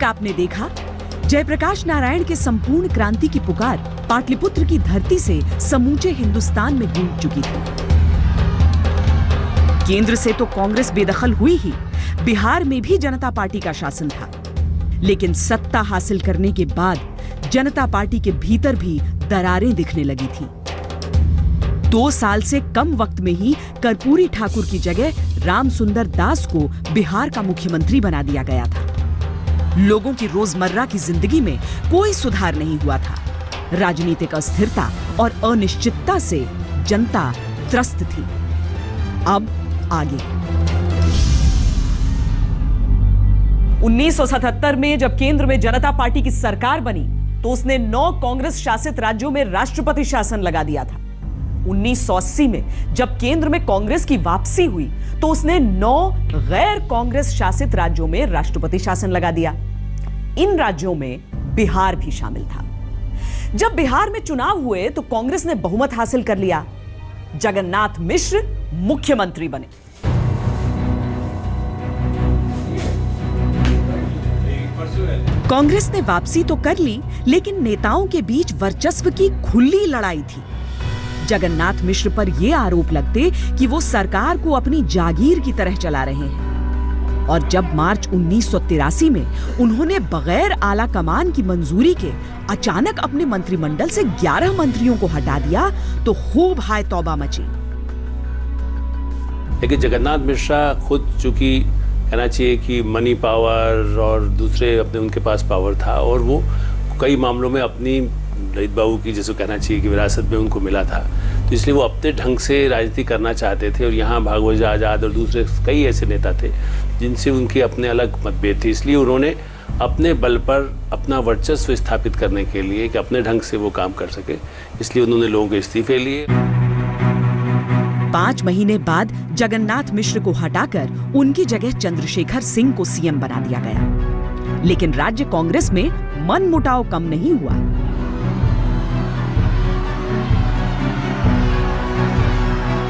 आपने देखा, जयप्रकाश नारायण के संपूर्ण क्रांति की पुकार पाटलिपुत्र की धरती से समूचे हिंदुस्तान में गूंज चुकी थी। केंद्र से तो कांग्रेस बेदखल हुई ही, बिहार में भी जनता पार्टी का शासन था। लेकिन सत्ता हासिल करने के बाद जनता पार्टी के भीतर भी दरारें दिखने लगी थी। 2 साल से कम वक्त में ही कर्पूरी ठाकुर की जगह रामसुंदर दास को बिहार का मुख्यमंत्री बना दिया गया था। लोगों की रोजमर्रा की जिंदगी में कोई सुधार नहीं हुआ था। राजनीतिक अस्थिरता और अनिश्चितता से जनता त्रस्त थी। अब आगे 1977 में जब केंद्र में जनता पार्टी की सरकार बनी तो उसने 9 कांग्रेस शासित राज्यों में राष्ट्रपति शासन लगा दिया था। 1980 में जब केंद्र में कांग्रेस की वापसी हुई तो उसने 9 गैर कांग्रेस शासित राज्यों में राष्ट्रपति शासन लगा दिया। इन राज्यों में बिहार भी शामिल था। जब बिहार में चुनाव हुए तो कांग्रेस ने बहुमत हासिल कर लिया। जगन्नाथ मिश्र मुख्यमंत्री बने। कांग्रेस ने वापसी तो कर ली, लेकिन नेताओं के बीच वर्चस्व की खुली लड़ाई थी। जगन्नाथ मिश्र पर यह आरोप लगते कि वो सरकार को अपनी जागीर की तरह चला रहे हैं। और जब मार्च 1983 में उन्होंने बगैर आला कमान की मंजूरी के अचानक अपने मंत्रिमंडल से 11 मंत्रियों को हटा दिया तो खूब हाय तौबा मची। लेकिन जगन्नाथ मिश्रा खुद चूंकि कहना चाहिए कि मनी पावर और दूसरे अपने उनके पास पावर था और वो कई मामलों में अपनी ललित बाबू की जैसे कहना चाहिए कि विरासत में उनको मिला था, तो इसलिए वो अपने ढंग से राजनीति करना चाहते थे। और यहाँ भागवत आजाद और दूसरे कई ऐसे नेता थे जिनसे उनके अपने अलग मतभेद थे। इसलिए उन्होंने अपने बल पर अपना वर्चस्व स्थापित करने के लिए कि अपने ढंग से वो काम कर सके, इसलिए उन्होंने लोगों के इस्तीफे लिए। 5 महीने बाद जगन्नाथ मिश्र को हटाकर उनकी जगह चंद्रशेखर सिंह को सीएम बना दिया गया। लेकिन राज्य कांग्रेस में मनमुटाव कम नहीं हुआ।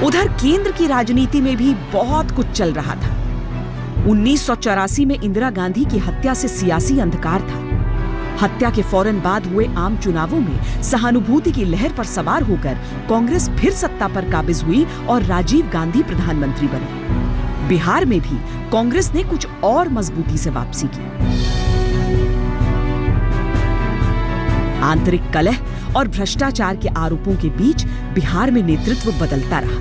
उधर केंद्र की राजनीति में भी बहुत कुछ चल रहा था। 1984 में इंदिरा गांधी की हत्या से सियासी अंधकार था। हत्या के फौरन बाद हुए आम चुनावों में सहानुभूति की लहर पर सवार होकर कांग्रेस फिर सत्ता पर काबिज हुई और राजीव गांधी प्रधानमंत्री बने। बिहार में भी कांग्रेस ने कुछ और मजबूती से वापसी की। आंतरिक कलह और भ्रष्टाचार के आरोपों के बीच बिहार में नेतृत्व बदलता रहा।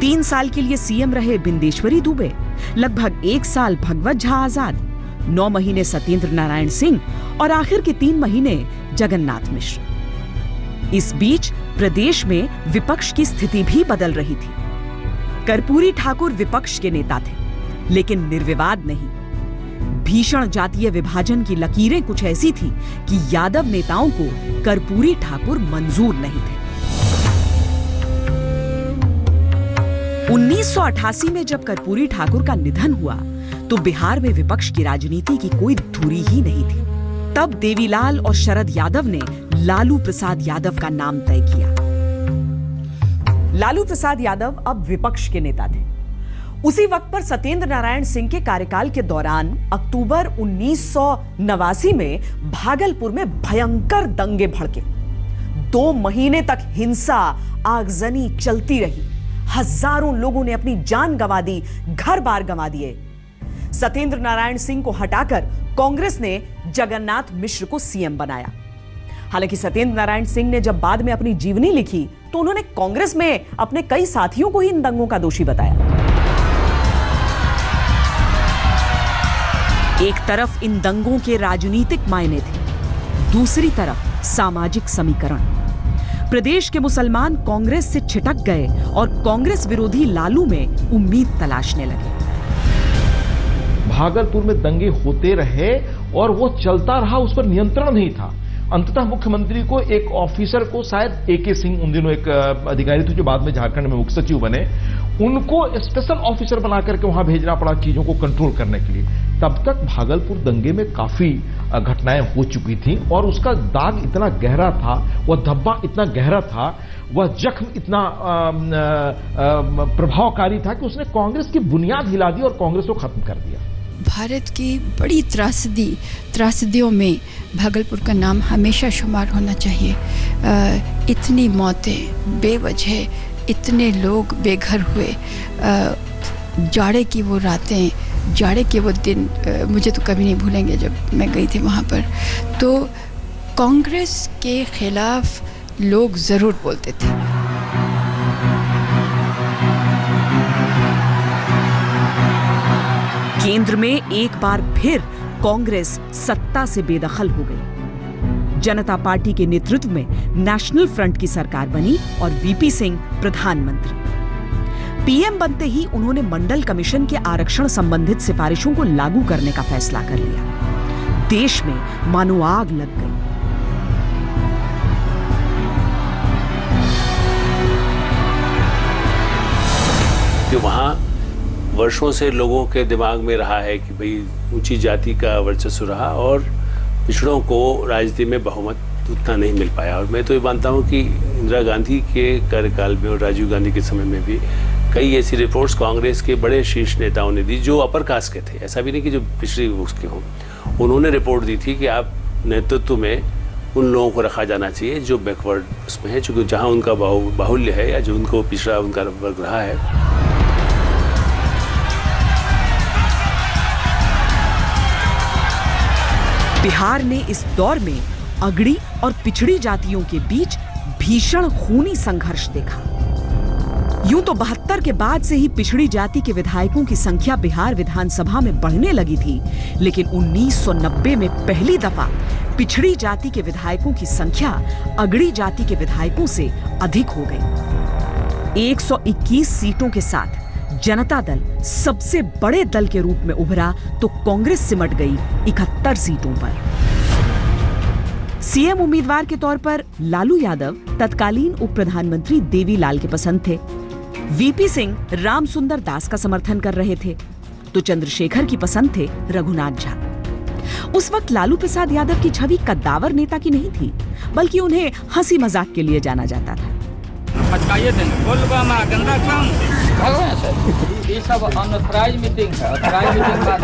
3 साल के लिए सीएम रहे बिंदेश्वरी दुबे, लगभग 1 साल भगवत झा आजाद, 9 महीने सत्येंद्र नारायण सिंह और आखिर के 3 महीने जगन्नाथ मिश्र। इस बीच प्रदेश में विपक्ष की स्थिति भी बदल रही थी। कर्पूरी ठाकुर विपक्ष के नेता थे, लेकिन निर्विवाद नहीं। भीषण जातीय विभाजन की लकीरें कुछ ऐसी थी कि यादव नेताओं को कर्पूरी ठाकुर मंजूर नहीं थे। 1988 में जब कर्पूरी ठाकुर का निधन हुआ तो बिहार में विपक्ष की राजनीति की कोई धुरी ही नहीं थी। तब देवीलाल और शरद यादव ने लालू प्रसाद यादव का नाम तय किया। लालू प्रसाद यादव अब विपक्ष के नेता थे। उसी वक्त पर सत्येंद्र नारायण सिंह के कार्यकाल के दौरान अक्टूबर 1989 में भागलपुर में भयंकर दंगे भड़के। 2 महीने तक हिंसा आगजनी चलती रही। हजारों लोगों ने अपनी जान गंवा दी, घर बार गंवा दिए। सत्येंद्र नारायण सिंह को हटाकर कांग्रेस ने जगन्नाथ मिश्र को सीएम बनाया। हालांकि सत्येंद्र नारायण सिंह ने जब बाद में अपनी जीवनी लिखी तो उन्होंने कांग्रेस में अपने कई साथियों को ही इन दंगों का दोषी बताया। एक तरफ इन दंगों के राजनीतिक मायने थे, दूसरी तरफ सामाजिक समीकरण। प्रदेश के मुसलमान कांग्रेस से छिटक गए और कांग्रेस विरोधी लालू में उम्मीद तलाशने लगे। भागलपुर में दंगे होते रहे और वो चलता रहा, उस पर नियंत्रण नहीं था। अंततः मुख्यमंत्री को एक ऑफिसर को, शायद AK सिंह उन दिनों एक अधिकारी थे जो बाद में झारखंड में मुख्य सचिव बने, उनको स्पेशल ऑफिसर बना करके वहां भेजना पड़ा चीजों को कंट्रोल करने के लिए। तब तक भागलपुर दंगे में काफी घटनाएं हो चुकी थी और उसका दाग इतना गहरा था, वह धब्बा इतना गहरा था, वह जख्म इतना प्रभावकारी था कि उसने कांग्रेस की बुनियाद हिला दी और कांग्रेस को खत्म कर दिया। भारत की बड़ी त्रासदियों में भागलपुर का नाम हमेशा शुमार होना चाहिए। इतनी मौतें बेवजह, इतने लोग बेघर हुए, जाड़े की वो रातें, जाड़े के वो दिन मुझे तो कभी नहीं भूलेंगे जब मैं गई थी वहाँ पर। तो कांग्रेस के खिलाफ लोग ज़रूर बोलते थे। केंद्र में एक बार फिर कांग्रेस सत्ता से बेदखल हो गई। जनता पार्टी के नेतृत्व में नेशनल फ्रंट की सरकार बनी और वीपी सिंह प्रधानमंत्री। पीएम बनते ही उन्होंने मंडल कमीशन के आरक्षण संबंधित सिफारिशों को लागू करने का फैसला कर लिया। देश में मानो आग लग गई। कि वहां वर्षों से लोगों के दिमाग में रहा है कि भाई ऊंची जाति का वर्चस्व रहा और पिछड़ों को राजनीति में बहुमत उतना नहीं मिल पाया। और मैं तो ये मानता हूं कि इंदिरा गांधी के कार्यकाल में और राजीव गांधी के समय में भी कई ऐसी रिपोर्ट्स कांग्रेस के बड़े शीर्ष नेताओं ने दी जो अपर कास्ट के थे, ऐसा भी नहीं कि जो पिछड़ी उसके हों। उन्होंने रिपोर्ट दी थी कि आप नेतृत्व में उन लोगों को रखा जाना चाहिए जो बैकवर्ड उसमें है, चूँकि जहाँ उनका बाहुल्य है या जो उनको पिछड़ा उनका वर्ग रहा है। बिहार ने इस दौर में अगड़ी और पिछड़ी जातियों के बीच भीषण खूनी संघर्ष देखा। यूं तो 72 के बाद से ही पिछड़ी जाति के विधायकों की संख्या बिहार विधानसभा में बढ़ने लगी थी, लेकिन 1990 में पहली दफा पिछड़ी जाति के विधायकों की संख्या अगड़ी जाति के विधायकों से अधिक हो गई। 121 सीटों के साथ जनता दल सबसे बड़े दल के रूप में उभरा तो कांग्रेस सिमट गई 71 सीटों पर। सीएम उम्मीदवार के तौर पर लालू यादव तत्कालीन उप प्रधानमंत्री देवीलाल के पसंद थे। वीपी सिंह रामसुंदर दास का समर्थन कर रहे थे तो चंद्रशेखर की पसंद थे रघुनाथ झा। उस वक्त लालू प्रसाद यादव की छवि कद्दावर नेता की नहीं थी, बल्कि उन्हें हंसी मजाक के लिए जाना जाता था। ये सब अनऑथराइज मीटिंग है, ऑथराइज मीटिंग बात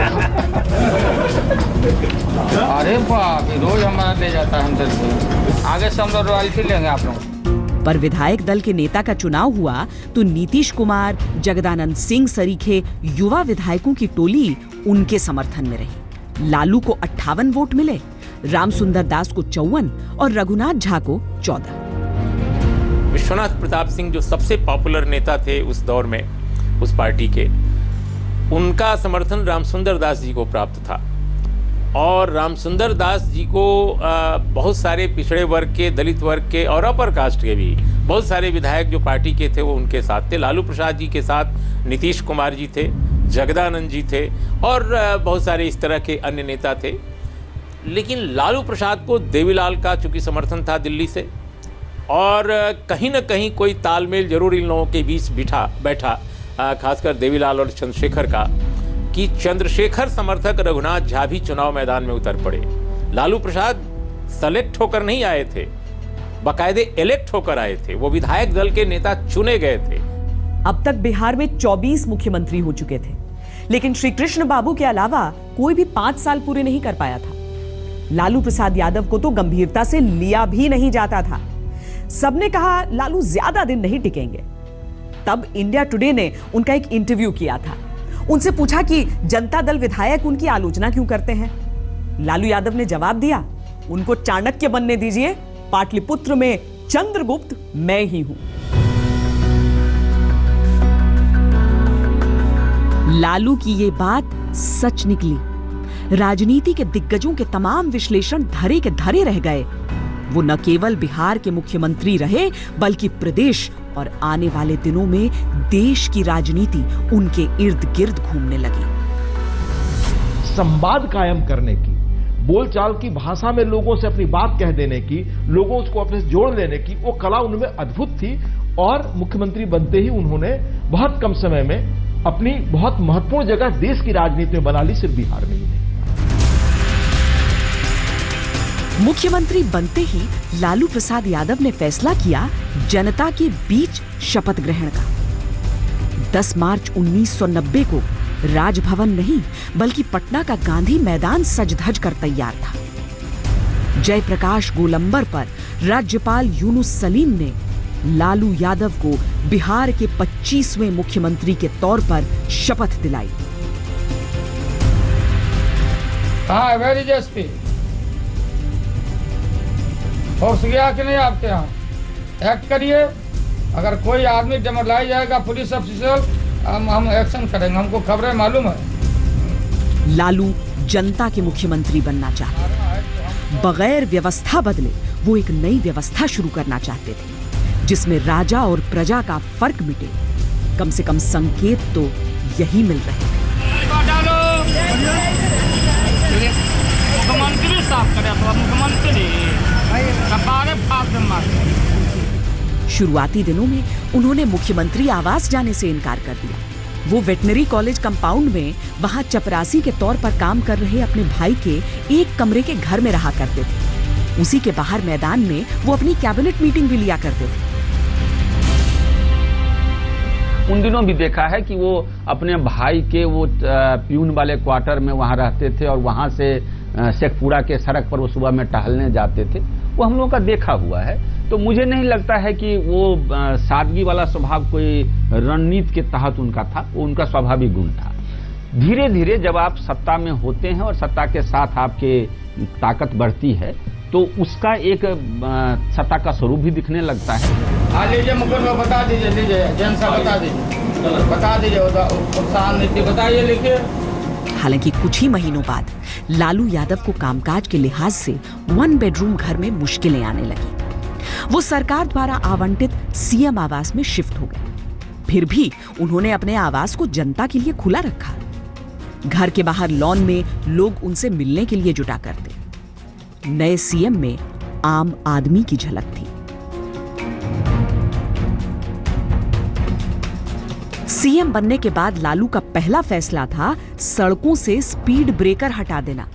अरे बाप, रोज हमारा ले जाता है हम आगे से हम लोग रॉयल्टी लेंगे आप लोग। पर विधायक दल के नेता का चुनाव हुआ तो नीतीश कुमार, जगदानंद सिंह सरीखे युवा विधायकों की टोली उनके समर्थन में रही। लालू को 58 वोट मिले, रामसुंदर दास को 54 और रघुनाथ झा को 14। विश्वनाथ प्रताप सिंह जो सबसे पॉपुलर नेता थे उस दौर में उस पार्टी के, उनका समर्थन रामसुंदर दास जी को प्राप्त था। और रामसुंदर दास जी को बहुत सारे पिछड़े वर्ग के, दलित वर्ग के और अपर कास्ट के भी बहुत सारे विधायक जो पार्टी के थे वो उनके साथ थे। लालू प्रसाद जी के साथ नीतीश कुमार जी थे, जगदानंद जी थे और बहुत सारे इस तरह के अन्य नेता थे। लेकिन लालू प्रसाद को देवीलाल का चूँकि समर्थन था दिल्ली से, और कहीं ना कहीं कोई तालमेल जरूर इन लोगों के बीच बैठा खासकर देवीलाल और चंद्रशेखर का, कि चंद्रशेखर समर्थक रघुनाथ झा भी चुनाव मैदान में उतर पड़े। लालू प्रसाद सेलेक्ट होकर नहीं आए थे, बाकायदे इलेक्ट होकर आए थे, वो विधायक दल के नेता चुने गए थे। अब तक बिहार में 24 मुख्यमंत्री हो चुके थे, लेकिन श्री कृष्ण बाबू के अलावा कोई भी 5 साल पूरे नहीं कर पाया था। लालू प्रसाद यादव को तो गंभीरता से लिया भी नहीं जाता था। सबने कहा लालू ज्यादा दिन नहीं टिकेंगे। तब इंडिया टुडे ने उनका एक इंटरव्यू किया था। उनसे पूछा कि जनता दल विधायक उनकी आलोचना क्यों करते हैं। लालू यादव ने जवाब दिया, उनको चाणक्य बनने दीजिए, पाटलिपुत्र में चंद्रगुप्त मैं ही हूं। लालू की ये बात सच निकली। राजनीति के दिग्गजों के तमाम विश्लेषण धरे के धरे रह गए। वो न केवल बिहार के मुख्यमंत्री रहे, बल्कि प्रदेश और आने वाले दिनों में देश की राजनीति उनके इर्द गिर्द घूमने लगी। संवाद कायम करने की, बोलचाल की भाषा में लोगों से अपनी बात कह देने की, लोगों को अपने से जोड़ लेने की वो कला उनमें अद्भुत थी। और मुख्यमंत्री बनते ही उन्होंने बहुत कम समय में अपनी बहुत महत्वपूर्ण जगह देश की राजनीति में बना ली, सिर्फ बिहार में ही नहीं। मुख्यमंत्री बनते ही लालू प्रसाद यादव ने फैसला किया जनता के बीच शपथ ग्रहण का। 10 मार्च 1990 को राजभवन नहीं बल्कि पटना का गांधी मैदान सज धज कर तैयार था। जयप्रकाश गोलंबर पर राज्यपाल यूनुस सलीम ने लालू यादव को बिहार के 25वें मुख्यमंत्री के तौर पर शपथ दिलाई। हाँ वेरी जेएसपी फोर्स गया कि नहीं आपके यहाँ? एक्ट करिए। अगर कोई आदमी डेमोलाइज जाएगा पुलिस ऑफिसर, हम एक्शन करेंगे, हमको खबरें मालूम है। लालू जनता के मुख्यमंत्री बनना चाहते थे। बगैर व्यवस्था बदले वो एक नई व्यवस्था शुरू करना चाहते थे जिसमें राजा और प्रजा का फर्क मिटे। कम से कम संकेत तो यही मिल रहे थे। मुख्यमंत्री साफ करे तो मुख्यमंत्री शुरुआती दिनों में उन्होंने मुख्यमंत्री आवास जाने से इनकार कर दिया। वो वेटनरी कॉलेज कंपाउंड में वहां चपरासी के तौर पर काम कर रहे अपने भाई के एक कमरे के घर में रहा करते थे। उसी के बाहर मैदान में वो अपनी कैबिनेट मीटिंग भी लिया करते थे। उन दिनों भी देखा है कि वो अपने भाई के वो प्यून वाले क्वार्टर में वहां रहते थे और वहां से शेखपुरा के सड़क पर वो सुबह में टहलने जाते थे। वो हम लोगों का देखा हुआ है। तो मुझे नहीं लगता है कि वो सादगी वाला स्वभाव कोई रणनीति के तहत उनका था। वो उनका स्वाभाविक गुण था। धीरे धीरे जब आप सत्ता में होते हैं और सत्ता के साथ आपके ताकत बढ़ती है तो उसका एक सत्ता का स्वरूप भी दिखने लगता है। हाँ लीजिए मुकुंद, बता दीजिए, लीजिए जैन साहब बता दीजिए प्रोत्साहन नीति बताइए, लिखिए। हालांकि कुछ ही महीनों बाद लालू यादव को कामकाज के लिहाज से 1 बेडरूम घर में मुश्किलें आने लगी। वो सरकार द्वारा आवंटित सीएम आवास में शिफ्ट हो गए। फिर भी उन्होंने अपने आवास को जनता के लिए खुला रखा। घर के बाहर लॉन में लोग उनसे मिलने के लिए जुटा करते। नए सीएम में आम आदमी की झलक थी। सीएम बनने के बाद लालू का पहला फैसला था सड़कों से स्पीड ब्रेकर हटा देना।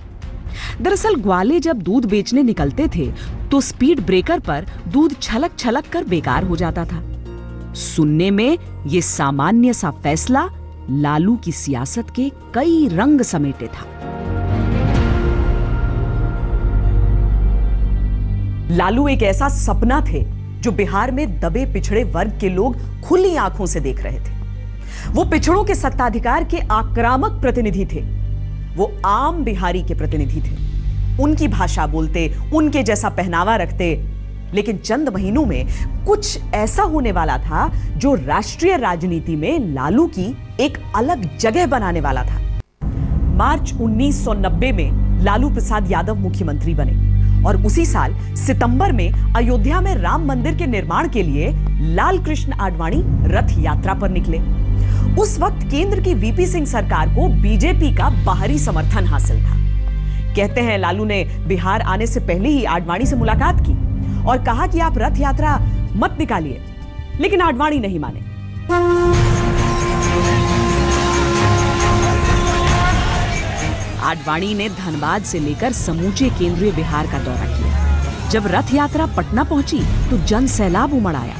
दरअसल ग्वाले जब दूध बेचने निकलते थे तो स्पीड ब्रेकर पर दूध छलक छलक कर बेकार हो जाता था। सुनने में यह सामान्य सा फैसला लालू की सियासत के कई रंग समेटे था। लालू एक ऐसा सपना थे जो बिहार में दबे पिछड़े वर्ग के लोग खुली आंखों से देख रहे थे। वो पिछड़ों के सत्ताधिकार के आक्रामक प्रतिनिधि थे। वो आम बिहारी के प्रतिनिधि थे। उनकी भाषा बोलते, उनके जैसा पहनावा रखते। लेकिन चंद महीनों में कुछ ऐसा होने वाला था जो राष्ट्रीय राजनीति में लालू की एक अलग जगह बनाने वाला था। मार्च 1990 में लालू प्रसाद यादव मुख्यमंत्री बने और उसी साल सितंबर में अयोध्या में राम मंदिर के निर्माण के लिए लाल कृष्ण आडवाणी रथ यात्रा पर निकले। उस वक्त केंद्र की वीपी सिंह सरकार को बीजेपी का बाहरी समर्थन हासिल था। कहते हैं लालू ने बिहार आने से पहले ही आडवाणी से मुलाकात की और कहा कि आप रथ यात्रा मत निकालिए, लेकिन आडवाणी नहीं माने। आडवाणी ने धनबाद से लेकर समूचे केंद्रीय बिहार का दौरा किया। जब रथ यात्रा पटना पहुंची तो जन सैलाब उमड़ आया।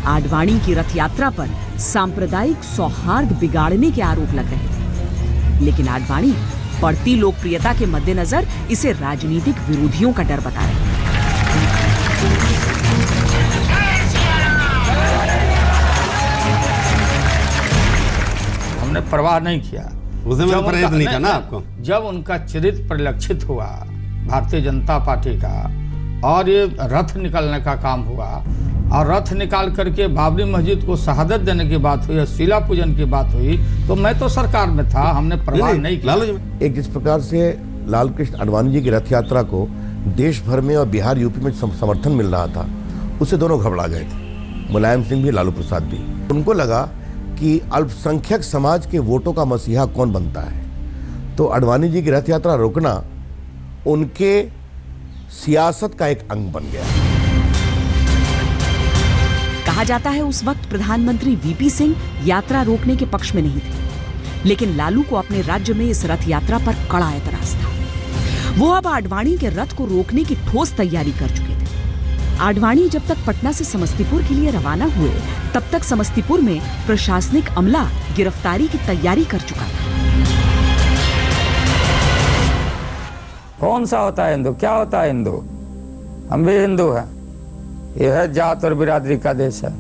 आडवाणी की रथ यात्रा पर सांप्रदायिक सौहार्द बिगाड़ने के आरोप लग रहे थे, लेकिन आडवाणी बढ़ती लोकप्रियता के मद्देनजर इसे राजनीतिक विरोधियों का डर बता रहे हैं। हमने परवाह नहीं किया। उस समय प्रेरित नहीं था ना आपको। जब उनका चरित्र परिलक्षित हुआ भारतीय जनता पार्टी का और ये रथ निकालने का काम हुआ और रथ निकाल करके बाबरी मस्जिद को शहादत देने की बात हुई और शिला पूजन की बात हुई तो मैं तो सरकार में था, हमने परवाह नहीं किया। एक जिस प्रकार से लाल कृष्ण आडवाणी जी की रथ यात्रा को देश भर में और बिहार यूपी में समर्थन मिल रहा था, उससे दोनों घबरा गए थे। मुलायम सिंह भी, लालू प्रसाद भी। उनको लगा कि अल्पसंख्यक समाज के वोटों का मसीहा कौन बनता है, तो आडवाणी जी की रथ यात्रा रोकना उनके सियासत का एक अंग बन गया। कहा जाता है उस वक्त प्रधानमंत्री वीपी सिंह यात्रा रोकने के पक्ष में नहीं थे, लेकिन लालू को अपने राज्य में इस रथ यात्रा पर कड़ा एतराज था। वो अब आडवाणी के रथ को रोकने की ठोस तैयारी कर चुके थे। आडवाणी जब तक पटना से समस्तीपुर के लिए रवाना हुए, तब तक समस्तीपुर में प्रशासनिक अमला गिरफ्तारी की तैयारी कर चुका था। कौन सा होता है हिंदू? क्या होता है हिंदू? हम भी हिंदू हैं। यह है जात और बिरादरी का देश है।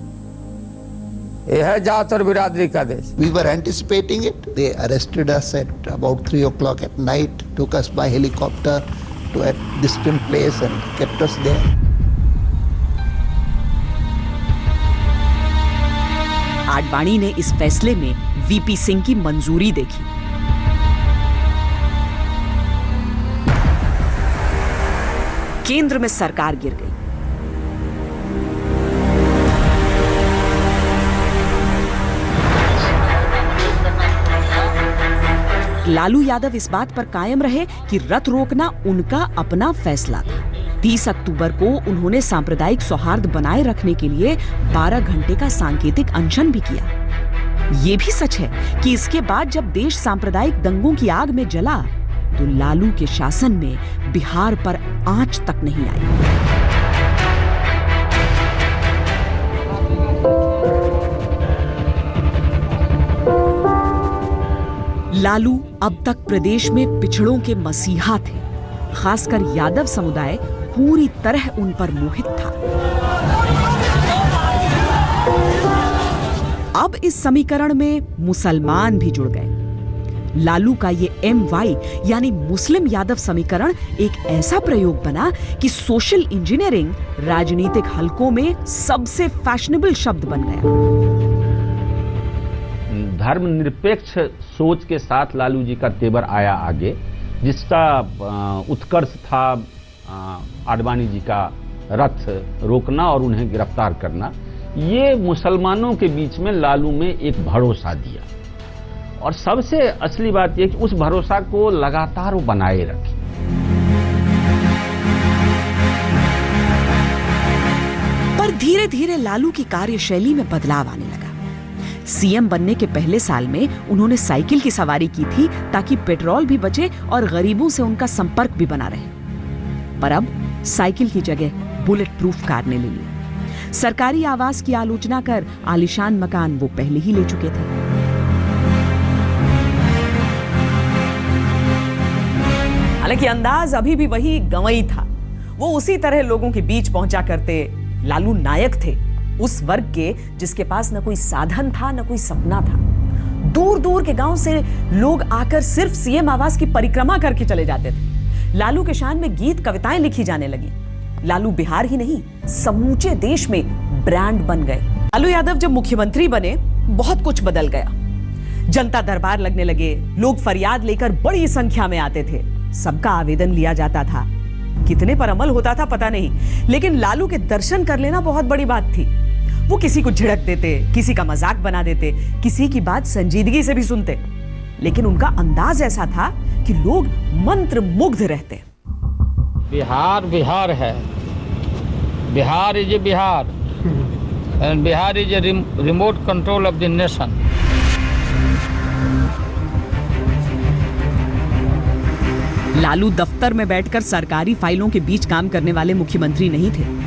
यह है जात और बिरादरी का देश। We were anticipating it. They arrested us at about 3 o'clock at night, took us by helicopter to a distant place and kept us there. Advani ने इस फैसले में वीपी सिंह की मंजूरी देखी। केंद्र में सरकार गिर गई। लालू यादव इस बात पर कायम रहे कि रथ रोकना उनका अपना फैसला था। 30 अक्टूबर को उन्होंने सांप्रदायिक सौहार्द बनाए रखने के लिए 12 घंटे का सांकेतिक अनशन भी किया। ये भी सच है कि इसके बाद जब देश सांप्रदायिक दंगों की आग में जला, तो लालू के शासन में बिहार पर आंच तक नहीं आई। लालू अब तक प्रदेश में पिछड़ों के मसीहा थे। खासकर यादव समुदाय पूरी तरह उन पर मोहित था। अब इस समीकरण में मुसलमान भी जुड़ गए। लालू का ये MY यानी मुस्लिम यादव समीकरण एक ऐसा प्रयोग बना कि सोशल इंजीनियरिंग राजनीतिक हलकों में सबसे फैशनेबल शब्द बन गया। धर्मनिरपेक्ष सोच के साथ लालू जी का तेवर आया आगे, जिसका उत्कर्ष था आडवाणी जी का रथ रोकना और उन्हें गिरफ्तार करना। ये मुसलमानों के बीच में लालू में एक भरोसा दिया, और सबसे असली बात यह कि उस भरोसा को लगातार वो बनाए रखे। पर धीरे धीरे लालू की कार्यशैली में बदलाव आने लगा। सीएम बनने के पहले साल में उन्होंने साइकिल की सवारी की थी ताकि पेट्रोल भी बचे और गरीबों से उनका संपर्क भी बना रहे। पर अब साइकिल की जगह बुलेट प्रूफ कार ने ले ली। सरकारी आवास की आलोचना कर आलीशान मकान वो पहले ही ले चुके थे। हालांकि अंदाज अभी भी वही गंवई था। वो उसी तरह लोगों के बीच पहुंचा करते। लालू नायक थे उस वर्ग के जिसके पास न कोई साधन था न कोई सपना था। दूर दूर के गांव से लोग आकर सिर्फ सीएम आवास की परिक्रमा करके चले जाते थे। लालू के शान में गीत कविताएं लिखी जाने लगी। लालू बिहार ही नहीं, समूचे देश में ब्रांड बन गए। लालू यादव जब मुख्यमंत्री बने, बहुत कुछ बदल गया। जनता दरबार लगने लगे, लोग फरियाद लेकर बड़ी संख्या में आते थे। सबका आवेदन लिया जाता था। कितने पर अमल होता था पता नहीं, लेकिन लालू के दर्शन कर लेना बहुत बड़ी बात थी। वो किसी को झिड़क देते, किसी का मजाक बना देते, किसी की बात संजीदगी से भी सुनते, लेकिन उनका अंदाज ऐसा था कि लोग मंत्र मुग्ध रहते। बिहार बिहार है, Bihar is a Bihar, and Bihar is a remote control of the nation. Lalu दफ्तर में बैठकर सरकारी फाइलों के बीच काम करने वाले मुख्यमंत्री नहीं थे।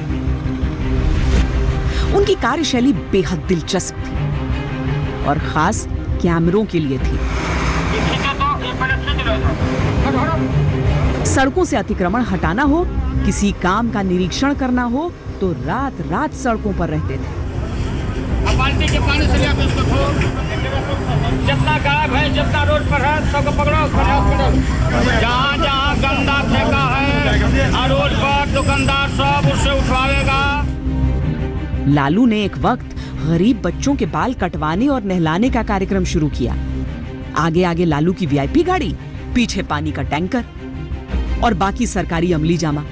उनकी कार्यशैली बेहद दिलचस्प थी और खास कैमरों के लिए थी। सड़कों से अतिक्रमण हटाना हो, किसी काम का निरीक्षण करना हो, तो रात रात सड़कों पर रहते थे। बाल्टी के पानी से लेकर उसको धो, जितना गायब है, जितना रोड पर है, सबको पकड़ो। जहाँ जहाँ गंदा फेंका है रोड पर, दुकानदार सब उससे उठवाएगा। लालू ने एक वक्त गरीब बच्चों के बाल कटवाने और नहलाने का कार्यक्रम शुरू किया। आगे आगे लालू की VIP गाड़ी, पीछे पानी का टैंकर और बाकी सरकारी अमली जामा।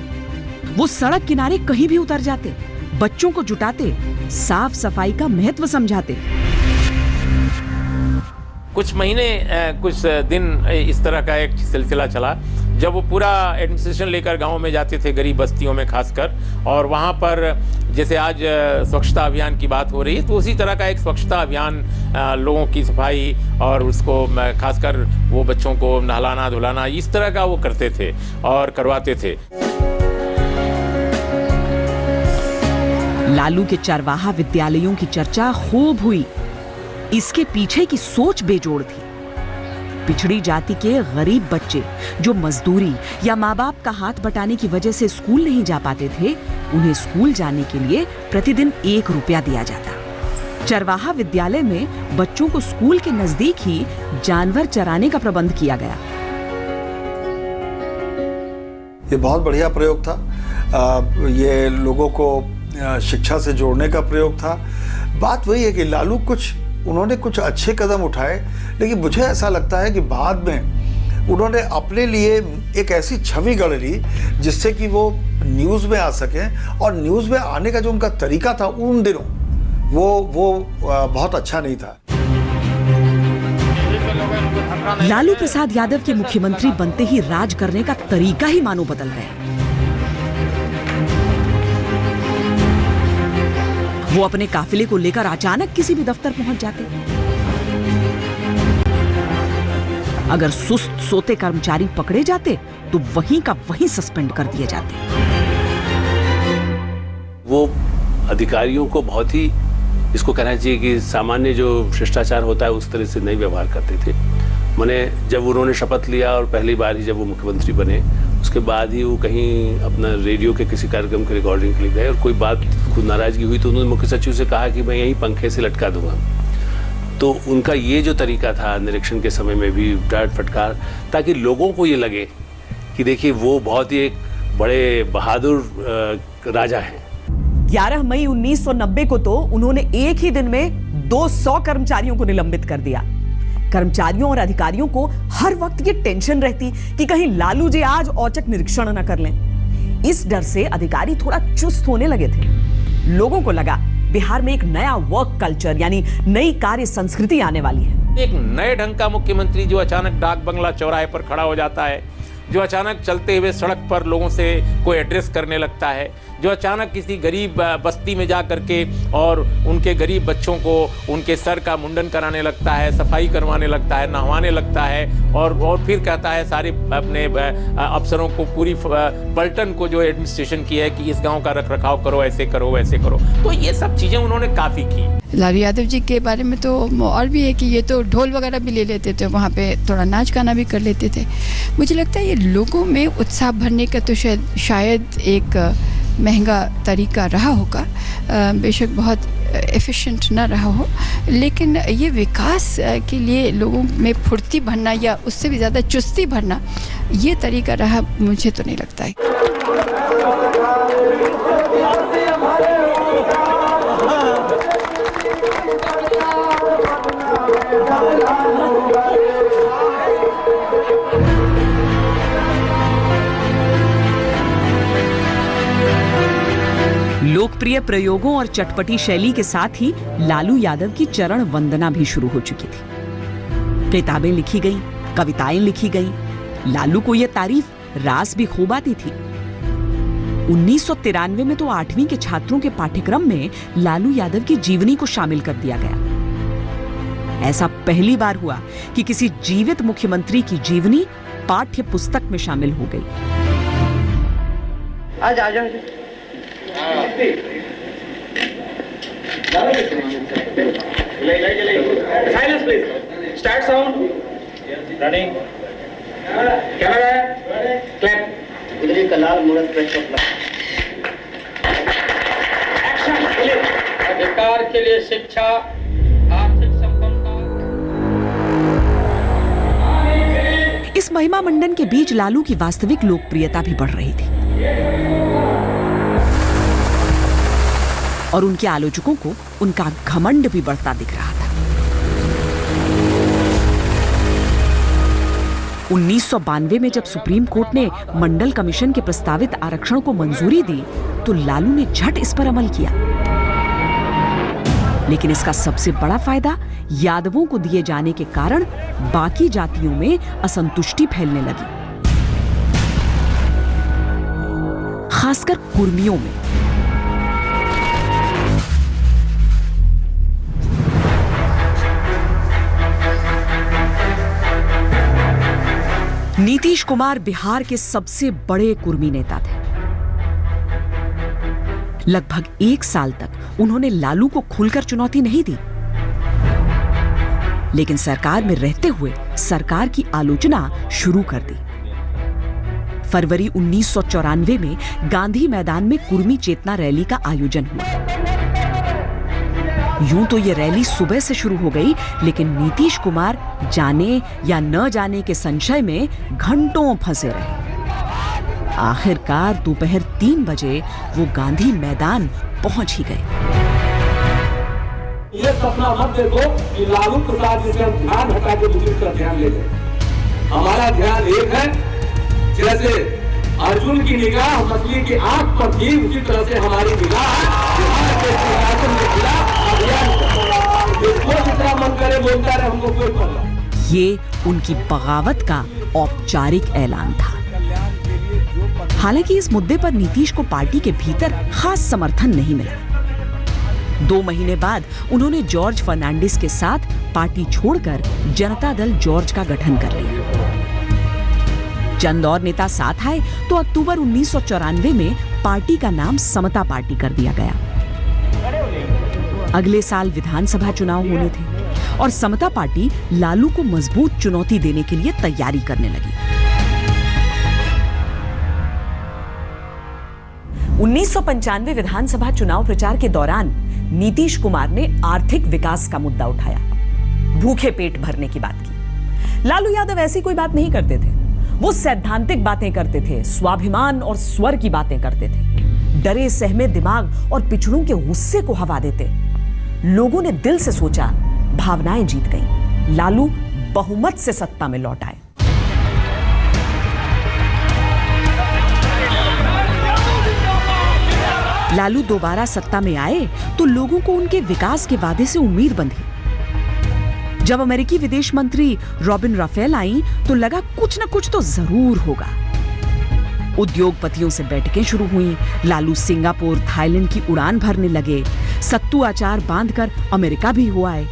वो सड़क किनारे कहीं भी उतर जाते, बच्चों को जुटाते, साफ सफाई का महत्व समझाते। कुछ महीने कुछ दिन इस तरह का एक सिलसिला चला, जब वो पूरा एडमिनिस्ट्रेशन लेकर गाँव में जाते थे, गरीब बस्तियों में खासकर, और वहाँ पर जैसे आज स्वच्छता अभियान की बात हो रही है, तो उसी तरह का एक स्वच्छता अभियान, लोगों की सफाई और उसको खासकर वो बच्चों को नहलाना धुलाना, इस तरह का वो करते थे और करवाते थे। लालू के चरवाहा विद्यालयों की चर्चा खूब हुई। इसके पीछे की सोच बेजोड़ थी। पिछड़ी जाति के गरीब बच्चे जो मजदूरी या माँ बाप का हाथ बटाने की वजह से स्कूल नहीं जा पाते थे, उन्हें स्कूल जाने के लिए प्रतिदिन 1 रुपया दिया जाता। चरवाहा विद्यालय में बच्चों को स्कूल के नजदीक ही जानवर चराने का प्रबंध किया गया। ये बहुत बढ़िया प्रयोग था। ये लोगों को शिक्षा से जोड़ने का प्रयोग था। बात वही है कि लालू उन्होंने कुछ अच्छे कदम उठाए, लेकिन मुझे ऐसा लगता है कि बाद में उन्होंने अपने लिए एक ऐसी छवि गढ़ ली जिससे कि वो न्यूज़ में आ सकें, और न्यूज़ में आने का जो उनका तरीका था उन दिनों वो बहुत अच्छा नहीं था। लालू प्रसाद यादव के मुख्यमंत्री बनते ही राज करने का तरीका ही मानो बदल गया। वो अपने काफिले को लेकर अचानक किसी भी दफ्तर पहुंच जाते। अगर सुस्त सोते कर्मचारी पकड़े जाते तो वहीं का वहीं सस्पेंड कर दिए जाते। वो अधिकारियों को बहुत ही, इसको कहना चाहिए कि सामान्य जो शिष्टाचार होता है उस तरह से नहीं व्यवहार करते थे। मैंने जब उन्होंने शपथ लिया और पहली बार ही जब वो मुख्यमंत्री बने, उसके बाद ही वो कहीं अपना रेडियो के किसी कार्यक्रम की रिकॉर्डिंग के लिए गए और कोई बात खुद नाराजगी हुई तो उन्होंने मुख्य सचिव से कहा कि मैं यहीं पंखे से लटका दूंगा। तो उनका ये जो तरीका था निरीक्षण के समय में भी डांट फटकार, ताकि लोगों को ये लगे कि देखिए वो बहुत ही एक बड़े बहादुर राजा हैं। 11 मई 1990 को तो उन्होंने एक ही दिन में 200 कर्मचारियों को निलंबित कर दिया। कर्मचारियों और अधिकारियों को हर वक्त ये टेंशन रहती कि कहीं लालू जी आज औचक निरीक्षण न कर लें। इस डर से अधिकारी थोड़ा चुस्त होने लगे थे। लोगों को लगा बिहार में एक नया वर्क कल्चर यानी नई कार्य संस्कृति आने वाली है। एक नए ढंग का मुख्यमंत्री जो अचानक डाक बंगला चौराहे पर खड़ा हो जाता है, जो अचानक चलते हुए सड़क पर लोगों से कोई एड्रेस करने लगता है, जो अचानक किसी गरीब बस्ती में जा करके और उनके गरीब बच्चों को उनके सर का मुंडन कराने लगता है, सफाई करवाने लगता है, नहवाने लगता है और फिर कहता है सारे अपने अफसरों को, पूरी पलटन को जो एडमिनिस्ट्रेशन की है कि इस गांव का रख रखाव करो, ऐसे करो वैसे करो। तो ये सब चीज़ें उन्होंने काफ़ी की। लालू यादव जी के बारे में तो और भी है कि ये तो ढोल वगैरह भी ले लेते थे, वहाँ पे थोड़ा नाच गाना भी कर लेते थे। मुझे लगता है ये लोगों में उत्साह भरने का तो शायद एक महंगा तरीका रहा होगा, बेशक बहुत एफिशिएंट ना रहा हो, लेकिन ये विकास के लिए लोगों में फुर्ती भरना या उससे भी ज़्यादा चुस्ती भरना ये तरीका रहा, मुझे तो नहीं लगता है। लोकप्रिय प्रयोगों और चटपटी शैली के साथ ही लालू यादव की चरण वंदना भी शुरू हो चुकी थी। किताबें लिखी गईं, कविताएं लिखी गईं। लालू को यह तारीफ रास भी खूब आती थी। 1993 में तो 8वीं के छात्रों के पाठ्यक्रम में लालू यादव की जीवनी को शामिल कर दिया गया। ऐसा पहली बार हुआ कि किसी जीवित मुख्यमंत्री की जीवनी पाठ्य पुस्तक में शामिल हो गई। आज आ जाओ। Silence please. Start sound. Running. Camera. Clap. उधर का लाल मूरत प्रेस अपना। Action. अधिकार के लिए शिक्षा, आर्थिक संपन्नता। इस महिमा मंडन के बीच लालू की वास्तविक लोकप्रियता भी बढ़ रही थी और उनके आलोचकों को उनका घमंड भी बढ़ता दिख रहा था। 1992 में जब सुप्रीम कोर्ट ने मंडल कमीशन के प्रस्तावित आरक्षण को मंजूरी दी तो लालू ने झट इस पर अमल किया। लेकिन इसका सबसे बड़ा फायदा यादवों को दिए जाने के कारण बाकी जातियों में असंतुष्टि फैलने लगी, खासकर कुर्मियों में। नीतीश कुमार बिहार के सबसे बड़े कुर्मी नेता थे। लगभग 1 साल तक उन्होंने लालू को खुलकर चुनौती नहीं दी, लेकिन सरकार में रहते हुए सरकार की आलोचना शुरू कर दी। फरवरी 1994 में गांधी मैदान में कुर्मी चेतना रैली का आयोजन हुआ। यूं तो यह रैली सुबह से शुरू हो गई, लेकिन नीतीश कुमार जाने या न जाने के संशय में घंटों फंसे रहे। आखिरकार दोपहर 3 बजे वो गांधी मैदान पहुंच ही गए। ये सपना मत देखो कि लालू प्रसाद जी से हम ध्यान हटा के दूसरी तरफ ध्यान ले जाए। हमारा ध्यान एक है, जैसे अर्जुन की निगाह मछली की आंख पर थी, उसी तरह से हमारी निगाह जितना मन करे बोलता रहे, हमको कोई परवाह। ये उनकी बगावत का औपचारिक ऐलान था। हालांकि इस मुद्दे पर नीतीश को पार्टी के भीतर खास समर्थन नहीं मिला। 2 महीने बाद उन्होंने जॉर्ज फर्नांडिस के साथ पार्टी छोड़कर जनता दल जॉर्ज का गठन कर लिया। चंद और नेता साथ आए तो अक्टूबर 1994 में पार्टी का नाम समता पार्टी कर दिया गया। अगले साल विधानसभा चुनाव होने थे और समता पार्टी लालू को मजबूत चुनौती देने के लिए तैयारी करने लगी। 1995 विधानसभा चुनाव प्रचार के दौरान नीतीश कुमार ने आर्थिक विकास का मुद्दा उठाया, भूखे पेट भरने की बात की। लालू यादव ऐसी कोई बात नहीं करते थे, वो सैद्धांतिक बातें करते थे, स्वाभिमान और स्वर की बातें करते थे, डरे सहमे दिमाग और पिछड़ों के गुस्से को हवा देते। लोगों ने दिल से सोचा, भावनाएं जीत गईं, लालू बहुमत से सत्ता में लौट आए। लालू दोबारा सत्ता में आए तो लोगों को उनके विकास के वादे से उम्मीद बंधी। जब अमेरिकी विदेश मंत्री रॉबिन राफेल आई तो लगा कुछ न कुछ तो जरूर होगा। उद्योगपतियों से बैठकें शुरू हुई, लालू सिंगापुर, थाईलैंड की उड़ान भरने लगे, सत्तू अचार बांधकर अमेरिका भी हो आए।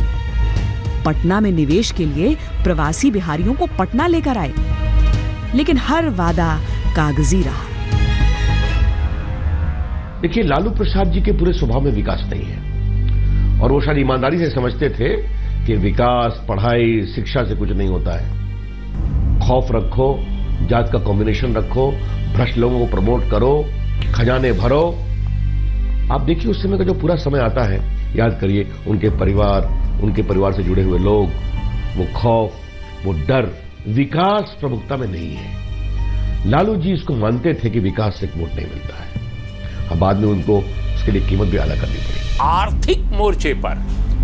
पटना में निवेश के लिए प्रवासी बिहारियों को पटना लेकर आए, लेकिन हर वादा कागजी रहा। देखिए, लालू प्रसाद जी के पूरे स्वभाव में विकास नहीं है और वो शायद ईमानदारी से समझते थे कि विकास पढ़ाई शिक्षा से कुछ नहीं होता है। खौफ रखो, जात का कॉम्बिनेशन रखो, भ्रष्ट लोगों को प्रमोट करो, खजाने भरो। आप देखिए उस समय का जो पूरा समय आता है, याद करिए उनके परिवार से जुड़े हुए लोग, वो खौफ, वो डर, विकास प्रमुखता में नहीं है। लालू जी इसको मानते थे कि विकास से वोट नहीं मिलता है। अब बाद में उनको उसके लिए कीमत भी अदा करनी पड़ी। आर्थिक मोर्चे पर,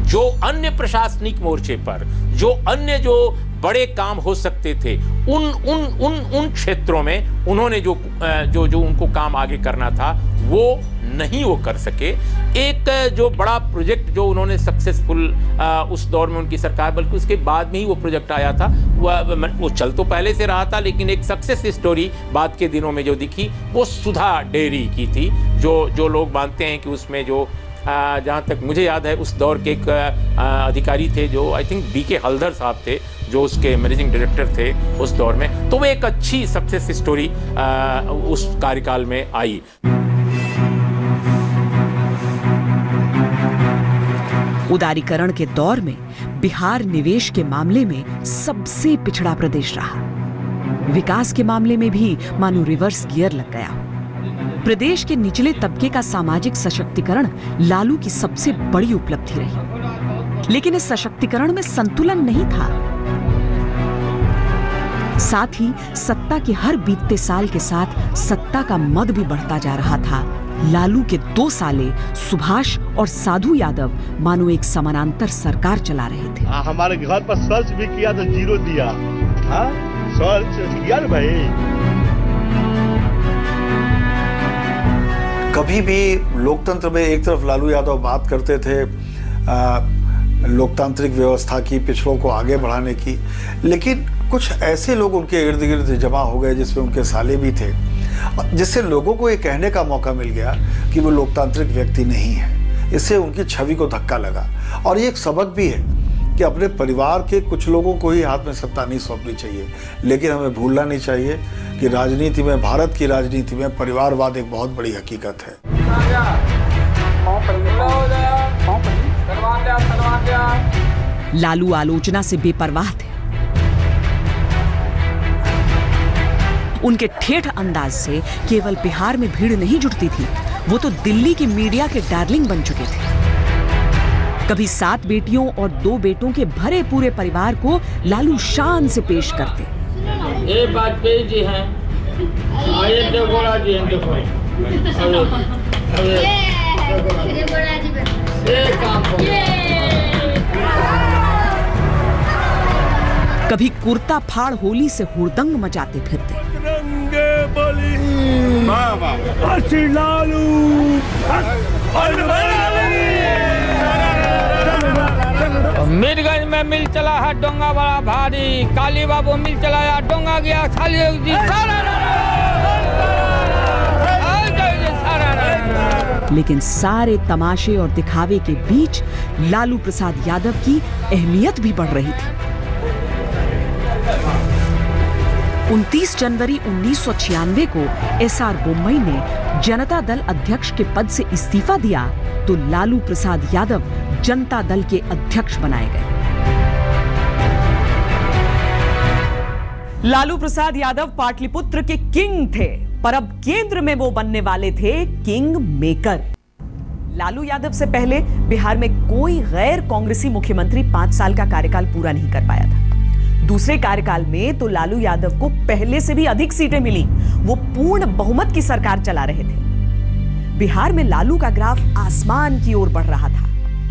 जो अन्य प्रशासनिक मोर्चे पर, जो अन्य जो बड़े काम हो सकते थे, उन क्षेत्रों में उन्होंने जो उनको काम आगे करना था वो नहीं वो कर सके। एक जो बड़ा प्रोजेक्ट जो उन्होंने सक्सेसफुल उस दौर में उनकी सरकार, बल्कि उसके बाद में ही वो प्रोजेक्ट आया था, वो चल तो पहले से रहा था, लेकिन एक सक्सेस स्टोरी बाद के दिनों में जो दिखी वो सुधा डेयरी की थी। जो लोग मानते हैं कि उसमें जो जहाँ तक मुझे याद है उस दौर के एक अधिकारी थे जो आई थिंक बीके हल्दर साहब थे, जो उसके मैनेजिंग डायरेक्टर थे उस दौर में। तो वो एक अच्छी सक्सेस स्टोरी उस कार्यकाल में आई। उदारीकरण के दौर में बिहार निवेश के मामले में सबसे पिछड़ा प्रदेश रहा। विकास के मामले में भी मानो रिवर्स गियर लग गया। प्रदेश के निचले तबके का सामाजिक सशक्तिकरण लालू की सबसे बड़ी उपलब्धि रही, लेकिन इस सशक्तिकरण में संतुलन नहीं था। साथ ही सत्ता के हर बीतते साल के साथ सत्ता का मद भी बढ़ता जा रहा था। लालू के 2 साले सुभाष और साधु यादव मानो एक समानांतर सरकार चला रहे थे। हमारे घर पर सर्च भी किया तो 0 दिया। सर्च किया ना भाई। कभी भी लोकतंत्र में एक तरफ लालू यादव बात करते थे लोकतांत्रिक व्यवस्था की, पिछड़ों को आगे बढ़ाने की, लेकिन कुछ ऐसे लोग उनके इर्द गिर्द जमा हो गए जिसमें उनके साले भी थे, जिससे लोगों को ये कहने का मौका मिल गया कि वो लोकतांत्रिक व्यक्ति नहीं है। इससे उनकी छवि को धक्का लगा। और ये एक सबक भी है कि अपने परिवार के कुछ लोगों को ही हाथ में सत्ता नहीं सौंपनी चाहिए, लेकिन हमें भूलना नहीं चाहिए कि राजनीति में, भारत की राजनीति में परिवारवाद एक बहुत बड़ी हकीकत है। लालू आलोचना से बेपरवाह थे। उनके ठेठ अंदाज से केवल बिहार में भीड़ नहीं जुटती थी, वो तो दिल्ली की मीडिया के डार्लिंग बन चुके थे। कभी 7 बेटियों और 2 बेटों के भरे पूरे परिवार को लालू शान से पेश करते। ये वाजपेयी जी हैं, ये देवगौड़ा जी हैं, देखो कभी कुर्ता फाड़ होली से हुड़दंग मचाते फिरते। मीरगंज में मिल चला है डोंगा बड़ा भारी, काली बाबू मिल चलाया डोंगा गया खाली जी। लेकिन सारे तमाशे और दिखावे के बीच लालू प्रसाद यादव की अहमियत भी बढ़ रही थी। 29 जनवरी 1996 को एसआर बोम्मई ने जनता दल अध्यक्ष के पद से इस्तीफा दिया तो लालू प्रसाद यादव जनता दल के अध्यक्ष बनाए गए। लालू प्रसाद यादव पाटलिपुत्र के किंग थे, पर अब केंद्र में वो बनने वाले थे किंग मेकर। लालू यादव से पहले बिहार में कोई गैर कांग्रेसी मुख्यमंत्री 5 साल का कार्यकाल पूरा नहीं कर पाया था। दूसरे कार्यकाल में तो लालू यादव को पहले से भी अधिक सीटें मिली, वो पूर्ण बहुमत की सरकार चला रहे थे। बिहार में लालू का ग्राफ आसमान की ओर बढ़ रहा था,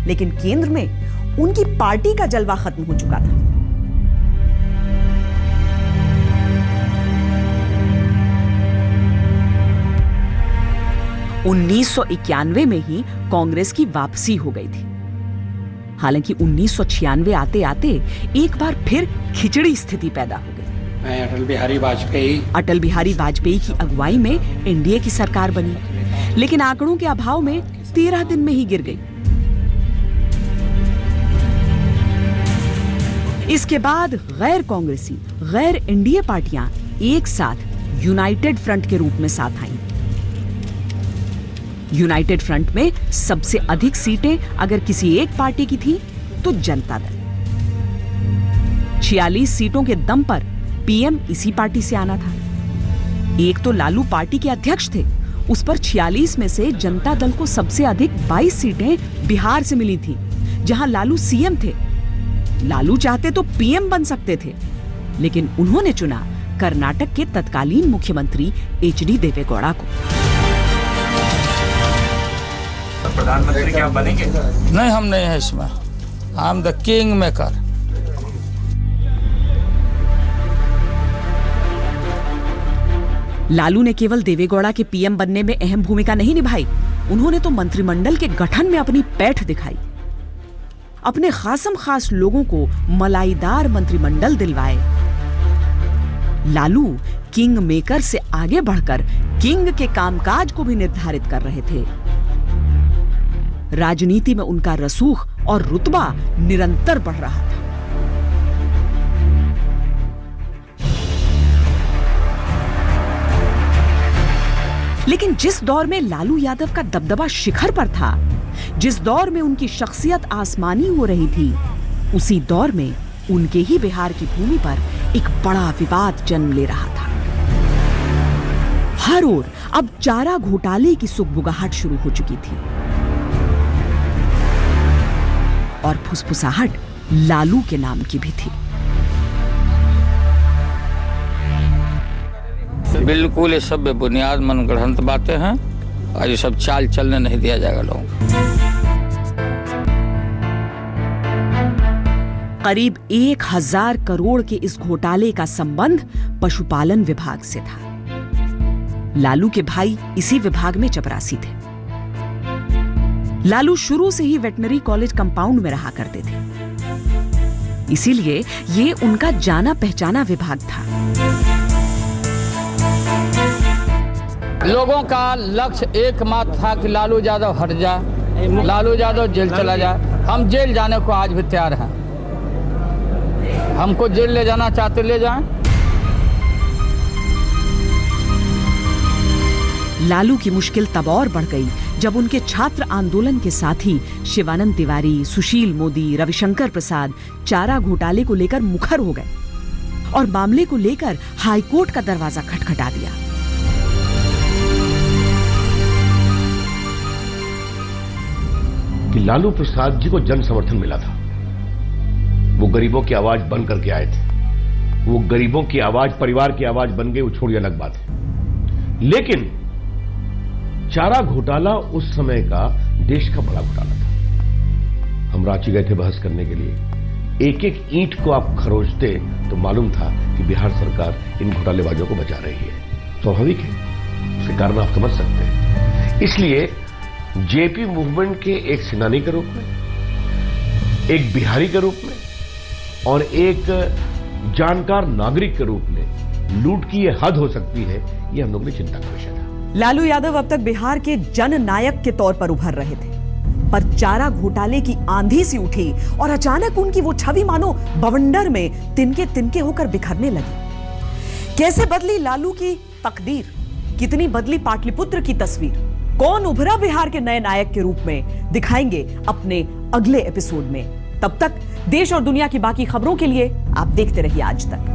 लेकिन केंद्र में उनकी पार्टी का जलवा खत्म हो चुका था। उन्नीस 1991 में ही कांग्रेस की वापसी हो गई थी। हालांकि 1996 आते आते एक बार फिर खिचड़ी स्थिति पैदा हो गई। मैं अटल बिहारी वाजपेयी की अगुवाई में एनडीए की सरकार बनी, लेकिन आंकड़ों के अभाव में 13 दिन में ही गिर गई। इसके बाद गैर कांग्रेसी, गैर एनडीए पार्टियां एक साथ यूनाइटेड फ्रंट के रूप में साथ आईं। यूनाइटेड फ्रंट में सबसे अधिक सीटें अगर किसी एक पार्टी की थी तो जनता दल। 46 सीटों के दम पर पीएम इसी पार्टी से आना था। एक तो लालू पार्टी के अध्यक्ष थे, उस पर 46 में से जनता दल को सबसे अधिक 22 सीटें बिहार से मिली थी, जहां लालू सीएम थे। लालू चाहते तो पीएम बन सकते थे, लेकिन उन्होंने चुना कर्नाटक के तत्कालीन मुख्यमंत्री एचडी देवेगौड़ा को। प्रधानमंत्री क्या बनेंगे? नहीं, हम नहीं है इसमें। I am the king maker. Lalu ने केवल देवेगौड़ा के पीएम बनने में अहम भूमिका नहीं निभाई, उन्होंने तो मंत्रिमंडल के गठन में अपनी पैठ दिखाई। अपने खासम खास लोगों को मलाईदार मंत्रिमंडल दिलवाए। लालू किंग मेकर से आगे बढ़कर किंग के कामकाज को भी निर्धारित कर रहे थे। राजनीति में उनका रसूख और रुतबा निरंतर बढ़ रहा था। लेकिन जिस दौर में लालू यादव का दबदबा शिखर पर था, जिस दौर में उनकी शख्सियत आसमानी हो रही थी, उसी दौर में उनके ही बिहार की भूमि पर एक बड़ा विवाद जन्म ले रहा था। हर ओर अब चारा घोटाले की सुगबुगाहट शुरू हो चुकी थी और फुसफुसाहट लालू के नाम की भी थी। बिल्कुल ये सब बेबुनियाद मनगढ़ंत बातें हैं और ये सब चाल चलने नहीं दिया जाएगा लोगों को। करीब 1000 करोड़ के इस घोटाले का संबंध पशुपालन विभाग से था। लालू के भाई इसी विभाग में चपरासी थे। लालू शुरू से ही वेटनरी कॉलेज कंपाउंड में रहा करते थे, इसीलिए ये उनका जाना पहचाना विभाग था। लोगों का लक्ष्य एकमात्र था कि लालू यादव हट जाए, लालू यादव जेल चला जाए। हम जेल जाने को आज भी तैयार हैं। हमको जेल ले जाना चाहते ले जाएं। लालू की मुश्किल तब और बढ़ गई जब उनके छात्र आंदोलन के साथी शिवानंद तिवारी, सुशील मोदी, रविशंकर प्रसाद चारा घोटाले को लेकर मुखर हो गए और मामले को लेकर हाईकोर्ट का दरवाजा खटखटा दिया। कि लालू प्रसाद जी को जन समर्थन मिला था, वो गरीबों की आवाज बन करके आए थे, वो गरीबों की आवाज, परिवार की आवाज बन गई, वो छोड़ी अलग बात है। लेकिन चारा घोटाला उस समय का देश का बड़ा घोटाला था। हम रांची गए थे बहस करने के लिए, एक एक ईंट को आप खरोचते तो मालूम था कि बिहार सरकार इन घोटालेबाजों को बचा रही है। स्वाभाविक है, उसके कारण आप समझ सकते हैं। इसलिए जेपी मूवमेंट के एक सेनानी के रूप में, एक बिहारी के रूप में और एक जानकार नागरिक के रूप में लूट की यह हद हो सकती है, यह हम लोगों ने चिंता का विषय था। लालू यादव अब तक बिहार के जननायक के तौर पर उभर रहे थे, पर चारा घोटाले की आंधी सी उठी और अचानक उनकी वो छवि मानो बवंडर में तिनके तिनके होकर बिखरने लगी। कैसे बदली लालू की तकदीर, कितनी बदली पाटलिपुत्र की तस्वीर, कौन उभरा बिहार के नए नायक के रूप में, दिखाएंगे अपने अगले एपिसोड में। तब तक देश और दुनिया की बाकी खबरों के लिए आप देखते रहिए आज तक।